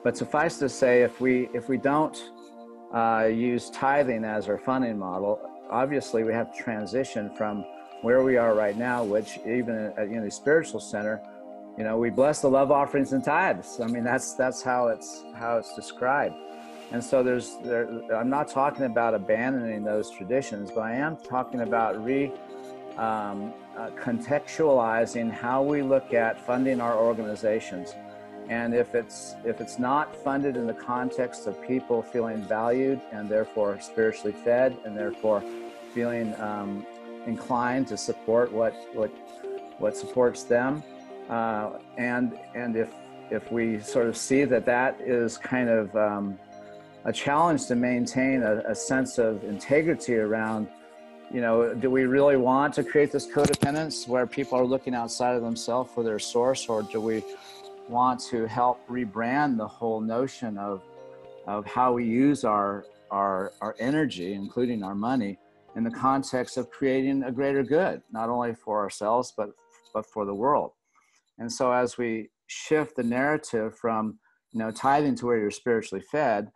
But suffice to say, if we don't use tithing as our funding model, obviously we have to transition from where we are right now, which even at the Spiritual Center, we bless the love offerings and tithes. I mean, that's how it's described. And so I'm not talking about abandoning those traditions, but I am talking about contextualizing how we look at funding our organizations. And if it's not funded in the context of people feeling valued and therefore spiritually fed and therefore feeling inclined to support what supports them, and if we sort of see that is kind of a challenge to maintain a sense of integrity around, do we really want to create this codependence where people are looking outside of themselves for their source, or do we want to help rebrand the whole notion of how we use our energy, including our money, in the context of creating a greater good, not only for ourselves, but for the world. And so as we shift the narrative from, tithing to where you're spiritually fed,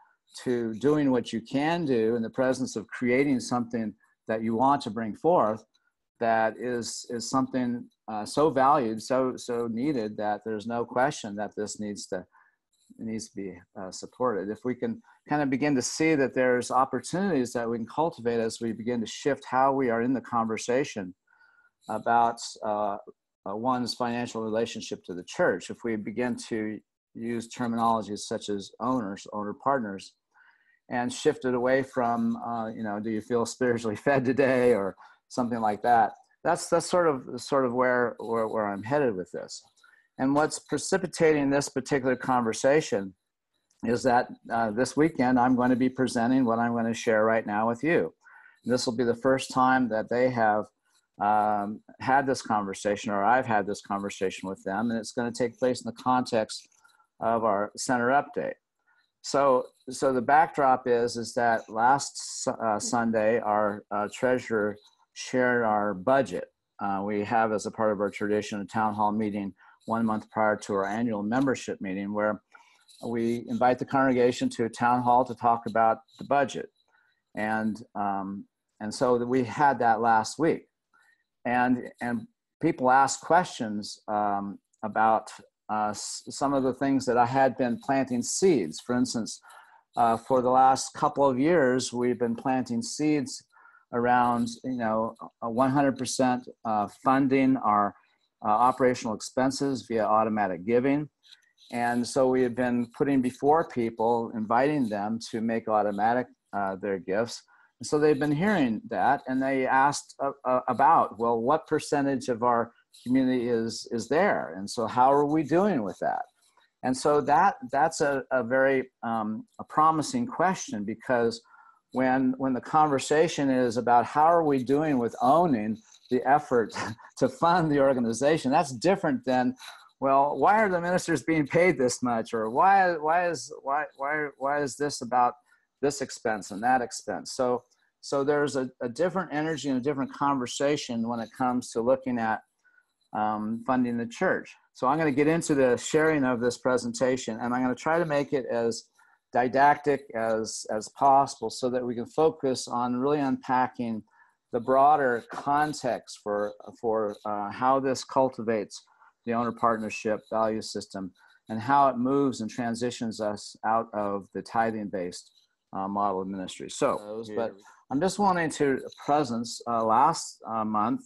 to doing what you can do in the presence of creating something that you want to bring forth, that is something so valued, so needed, that there's no question that this needs to be supported. If we can kind of begin to see that there's opportunities that we can cultivate as we begin to shift how we are in the conversation about one's financial relationship to the church, if we begin to use terminologies such as owner partners, and shift it away from, do you feel spiritually fed today, or something like that. That's sort of where I'm headed with this. And what's precipitating this particular conversation is that this weekend I'm going to be presenting what I'm going to share right now with you. This will be the first time that they have had this conversation, or I've had this conversation with them, and it's going to take place in the context of our center update. So the backdrop is that last Sunday, our treasurer shared our budget. We have, as a part of our tradition, a town hall meeting 1 month prior to our annual membership meeting, where we invite the congregation to a town hall to talk about the budget. And so we had that last week. And people asked questions about some of the things that I had been planting seeds. For instance, for the last couple of years, we've been planting seeds around, 100% funding our operational expenses via automatic giving. And so we have been putting before people, inviting them to make automatic their gifts. And so they've been hearing that, and they asked about, well, what percentage of our community is there? And so how are we doing with that? And so that's a very a promising question, because when the conversation is about how are we doing with owning the effort to fund the organization, that's different than, well, why are the ministers being paid this much, or why is this about this expense and that expense? So there's a different energy and a different conversation when it comes to looking at funding the church. So I'm going to get into the sharing of this presentation, and I'm going to try to make it as didactic as possible so that we can focus on really unpacking the broader context for how this cultivates the owner partnership value system, and how it moves and transitions us out of the tithing-based model of ministry. But I'm just wanting to presence last month,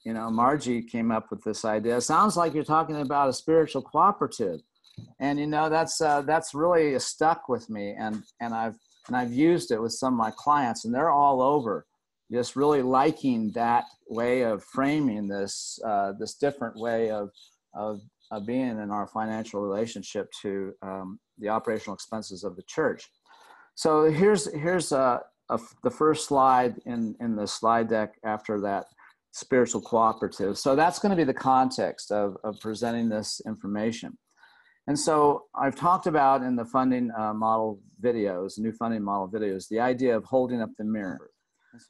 Margie came up with this idea. It sounds like you're talking about a spiritual cooperative, and that's really stuck with me, and I've used it with some of my clients, and they're all over just really liking that way of framing this this different way of being in our financial relationship to the operational expenses of the church. So here's the first slide in the slide deck after that, spiritual cooperative. So that's going to be the context of presenting this information. And so I've talked about in the funding model videos, new funding model videos, the idea of holding up the mirror.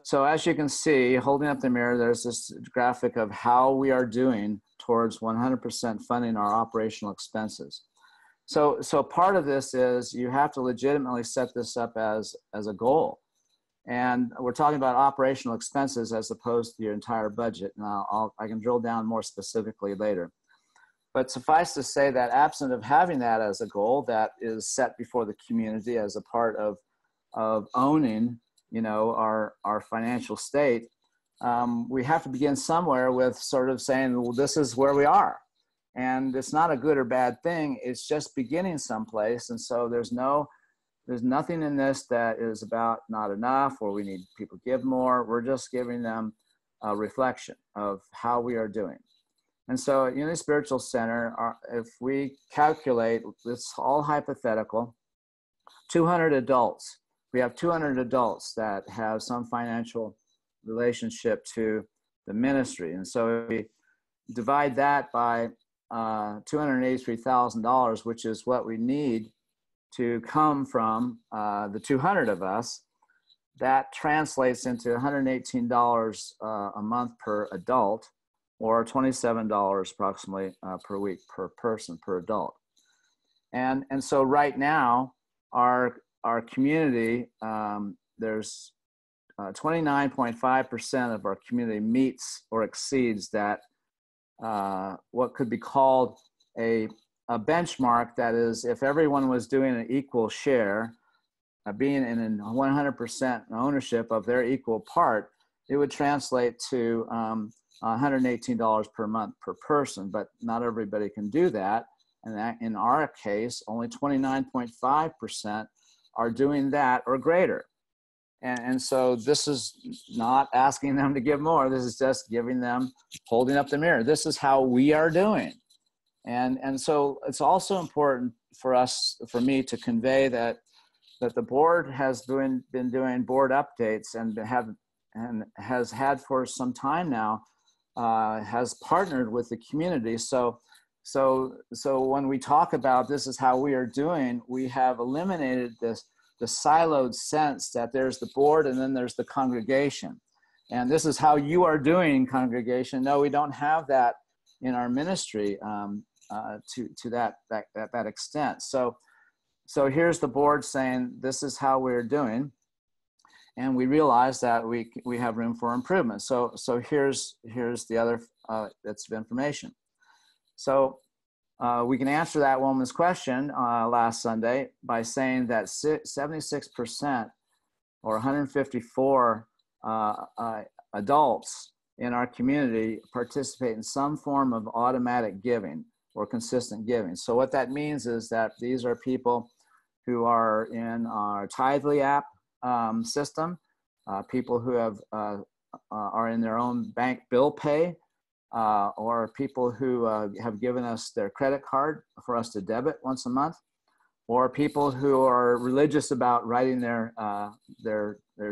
So as you can see, holding up the mirror, there's this graphic of how we are doing towards 100% funding our operational expenses. So part of this is you have to legitimately set this up as a goal. And we're talking about operational expenses as opposed to your entire budget. And I can drill down more specifically later. But suffice to say that absent of having that as a goal that is set before the community as a part of owning, our financial state, we have to begin somewhere with sort of saying, well, this is where we are. And it's not a good or bad thing. It's just beginning someplace. And so there's nothing in this that is about not enough or we need people to give more. We're just giving them a reflection of how we are doing. And so at Unity Spiritual Center, if we calculate, it's all hypothetical, 200 adults. We have 200 adults that have some financial relationship to the ministry. And so if we divide that by $283,000, which is what we need to come from the 200 of us, that translates into $118 a month per adult, or $27 approximately per week per person, per adult. And so right now, our community, there's 29.5% of our community meets or exceeds that, what could be called a benchmark. That is, if everyone was doing an equal share, being in 100% ownership of their equal part, it would translate to $118 per month per person, but not everybody can do that. And that, in our case, only 29.5% are doing that or greater. And so this is not asking them to give more. This is just giving them, holding up the mirror. This is how we are doing. And so it's also important for me to convey that the board has been doing board updates and has had for some time now, has partnered with the community. So when we talk about this is how we are doing, we have eliminated the siloed sense that there's the board and then there's the congregation. And this is how you are doing, congregation. No, we don't have that in our ministry to that extent. So here's the board saying this is how we're doing. And we realize that we have room for improvement. So here's the other bits of information. So we can answer that woman's question last Sunday by saying that 76% or 154 adults in our community participate in some form of automatic giving or consistent giving. So what that means is that these are people who are in our Tithely app system, people who are in their own bank bill pay, or people who have given us their credit card for us to debit once a month, or people who are religious about writing their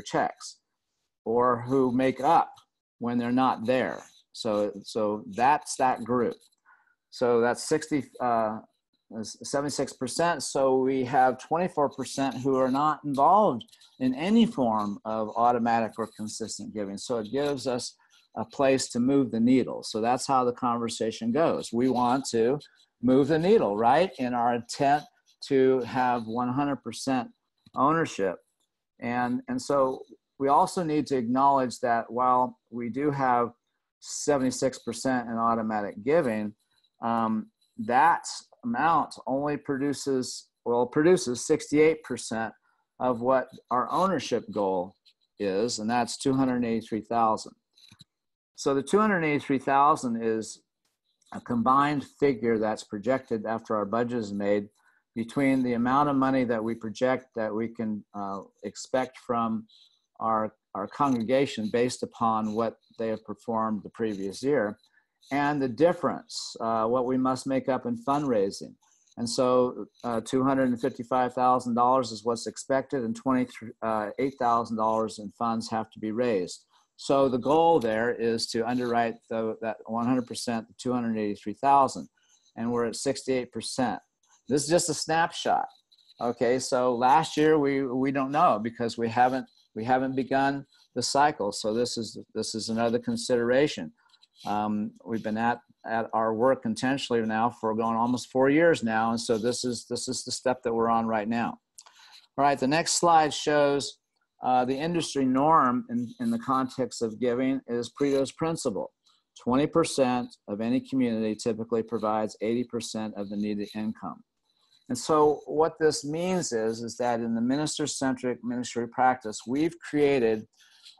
checks, or who make up when they're not there. So that's that group. So that's 76%. So we have 24% who are not involved in any form of automatic or consistent giving. So it gives us a place to move the needle. So that's how the conversation goes. We want to move the needle, right? In our intent to have 100% ownership. And so we also need to acknowledge that while we do have 76% in automatic giving, that amount only produces 68% of what our ownership goal is, and that's 283,000. So the 283,000 is a combined figure that's projected after our budget is made between the amount of money that we project that we can expect from our congregation based upon what they have performed the previous year, and the difference, what we must make up in fundraising. And so $255,000 is what's expected, and $28,000 in funds have to be raised. So the goal there is to underwrite that 100%, 283,000, and we're at 68%. This is just a snapshot. Okay, so last year we don't know because we haven't begun the cycle. So this is another consideration. We've been at at our work intentionally now for going almost 4 years now. And so this is the step that we're on right now. All right, the next slide shows the industry norm in the context of giving is Pareto's principle. 20% of any community typically provides 80% of the needed income. And so what this means is that in the minister-centric ministry practice, we've created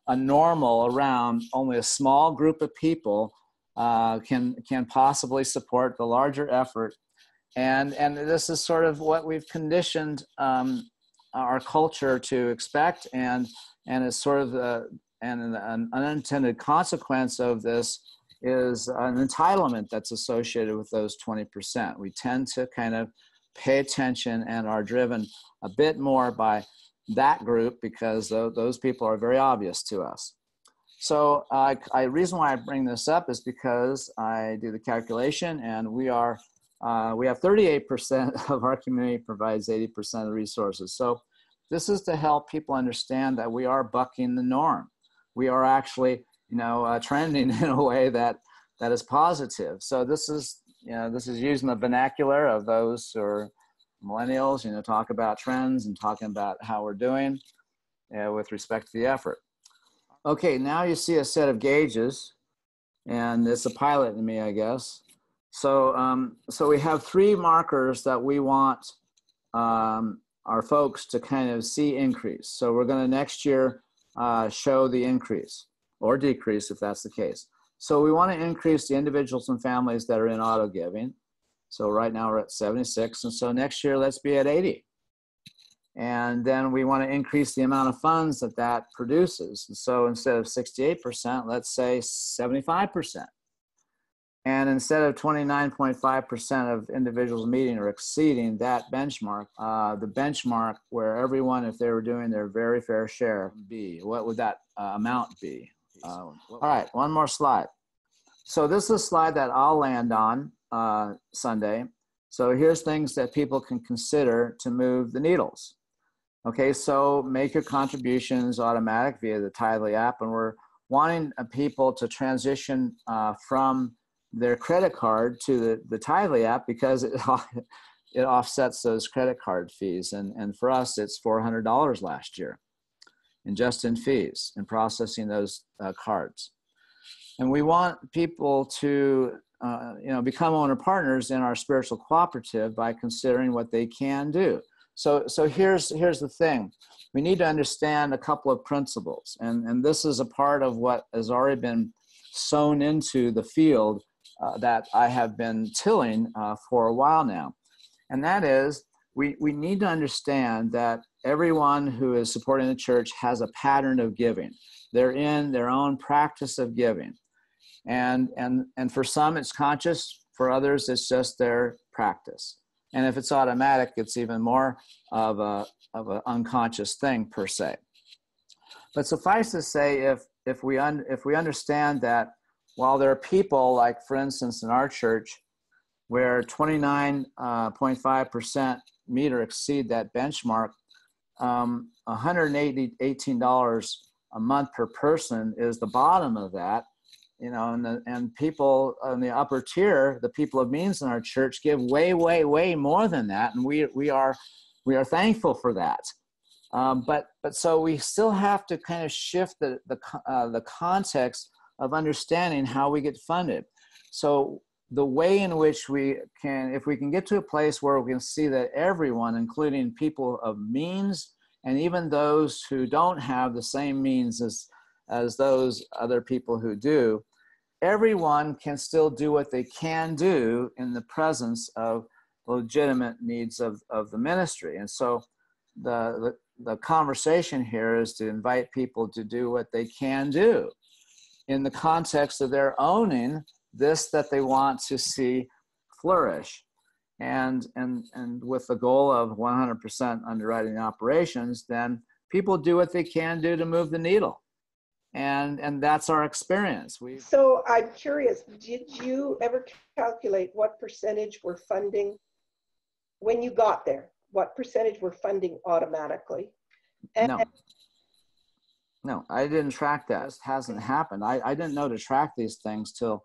a normal around only a small group of people can possibly support the larger effort. And this is sort of what we've conditioned our culture to expect, and it's sort of an unintended consequence of this is an entitlement that's associated with those 20%. We tend to kind of pay attention and are driven a bit more by that group because those people are very obvious to us. So reason why I bring this up is because I do the calculation, and we have 38% of our community provides 80% of the resources. So this is to help people understand that we are bucking the norm. We are actually, trending in a way that is positive. So this is using the vernacular of those who are millennials, talk about trends and talking about how we're doing with respect to the effort. Okay, now you see a set of gauges, and it's a pilot in me, I guess. So we have 3 markers that we want our folks to kind of see increase. So we're going to next year show the increase or decrease if that's the case. So we want to increase the individuals and families that are in auto giving. So right now we're at 76, and so next year let's be at 80. And then we want to increase the amount of funds that produces. And so instead of 68%, let's say 75%. And instead of 29.5% of individuals meeting or exceeding that benchmark, the benchmark where everyone, if they were doing their very fair share, be, what would that amount be? All right, one more slide. So this is a slide that I'll land on Sunday. So here's things that people can consider to move the needles. Okay, so make your contributions automatic via the Tithely app, and we're wanting people to transition from their credit card to the Tithely app because it offsets those credit card fees. And for us, it's $400 last year, and just in fees and processing those cards. And we want people to become owner partners in our spiritual cooperative by considering what they can do. So here's the thing. We need to understand a couple of principles, and this is a part of what has already been sown into the field that I have been tilling for a while now. And that is, we need to understand that everyone who is supporting the church has a pattern of giving. They're in their own practice of giving. And for some, it's conscious. For others, it's just their practice. And if it's automatic, it's even more of an unconscious thing per se. But suffice to say, if we understand that while there are people, like for instance in our church, where 29.5% meet or exceed that benchmark, $118 a month per person is the bottom of that. And people on the upper tier, the people of means in our church, give way, way, way more than that, and we are thankful for that. But so we still have to kind of shift the context of understanding how we get funded. So the way in which if we can get to a place where we can see that everyone, including people of means, and even those who don't have the same means as those other people who do, everyone can still do what they can do in the presence of legitimate needs of the ministry. And so the conversation here is to invite people to do what they can do in the context of their owning this that they want to see flourish. And with the goal of 100% underwriting operations, then people do what they can do to move the needle. And that's our experience. So I'm curious, did you ever calculate what percentage were funding when you got there? What percentage were funding automatically? No, I didn't track that. It hasn't happened. I didn't know to track these things till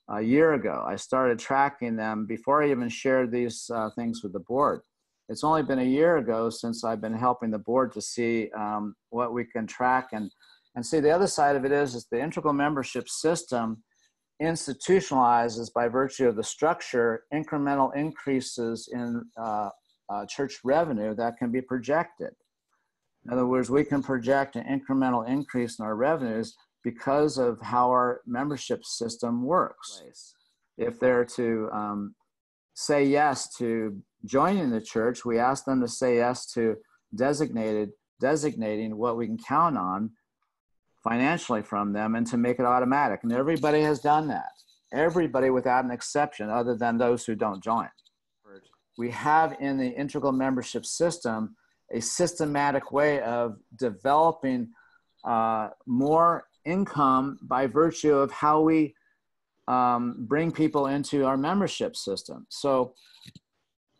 a year ago. I started tracking them before I even shared these things with the board. It's only been a year ago since I've been helping the board to see what we can track and see. The other side of it is the integral membership system institutionalizes, by virtue of the structure, incremental increases in church revenue that can be projected. In other words, we can project an incremental increase in our revenues because of how our membership system works. If they're to say yes to joining the church, we ask them to say yes to designating what we can count on financially from them and to make it automatic. And everybody has done that. Everybody without an exception, other than those who don't join. We have in the integral membership system a systematic way of developing more income by virtue of how we bring people into our membership system. So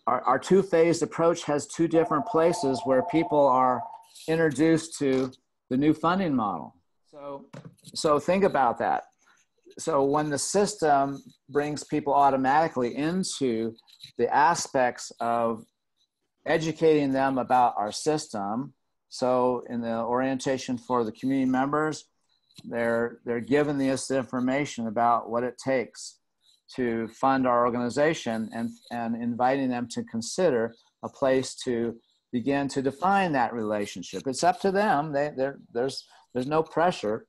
our two-phased approach has two different places where people are introduced to the new funding model. So think about that. So when the system brings people automatically into the aspects of educating them about our system, so in the orientation for the community members, they're given this information about what it takes to fund our organization and inviting them to consider a place to begin to define that relationship. It's up to them. There's no pressure.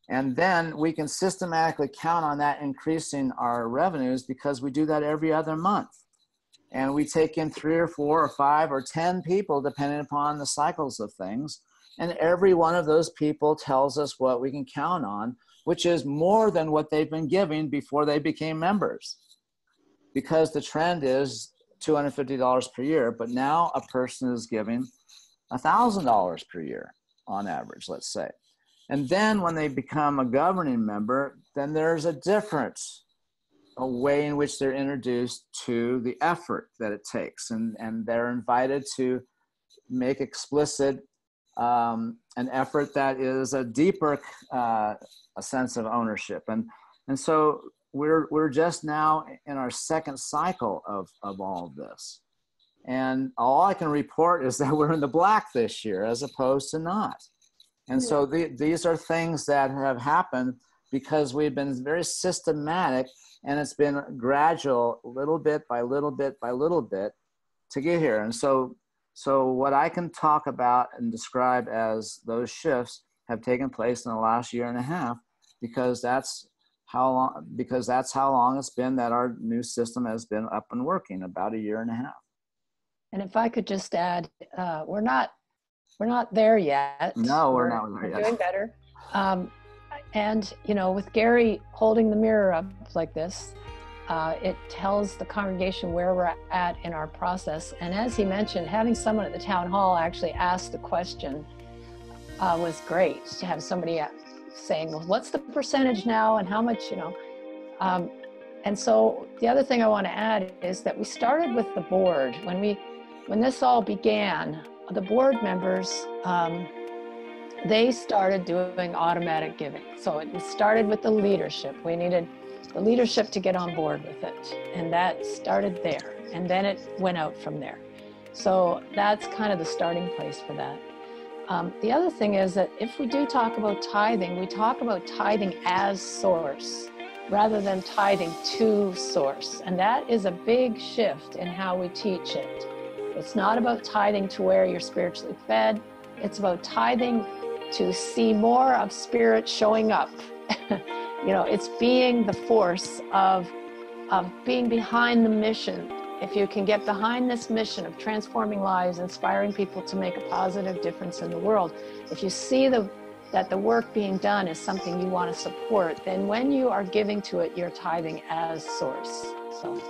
And then we can systematically count on that increasing our revenues because we do that every other month. And we take in 3 or 4 or 5 or 10 people, depending upon the cycles of things. And every one of those people tells us what we can count on, which is more than what they've been giving before they became members. Because the trend is $250 per year, but now a person is giving $1,000 per year on average, let's say. And then when they become a governing member, then there's a difference, a way in which they're introduced to the effort that it takes. And they're invited to make explicit an effort that is a deeper a sense of ownership. And so we're just now in our second cycle of all of this. And all I can report is that we're in the black this year as opposed to not. And so these are things that have happened because we've been very systematic, and it's been gradual, little bit by little bit by little bit to get here. And so what I can talk about and describe as those shifts have taken place in the last year and a half, because that's how long it's been that our new system has been up and working, about a year and a half. And if I could just add, we're not there yet. No, we're not there yet. We're doing better. And, you know, with Gary holding the mirror up like this, it tells the congregation where we're at in our process. And as he mentioned, having someone at the town hall actually ask the question was great. To have somebody saying, well, what's the percentage now and how much, you know. And so the other thing I want to add is that we started with the board. When this all began, the board members, they started doing automatic giving. So it started with the leadership. We needed the leadership to get on board with it. And that started there. And then it went out from there. So that's kind of the starting place for that. The other thing is that if we do talk about tithing, we talk about tithing as source rather than tithing to source. And that is a big shift in how we teach it. It's not about tithing to where you're spiritually fed. It's about tithing to see more of spirit showing up. You know, it's being the force of being behind the mission. If you can get behind this mission of transforming lives, inspiring people to make a positive difference in the world, if you see that the work being done is something you want to support, then when you are giving to it, you're tithing as source. So.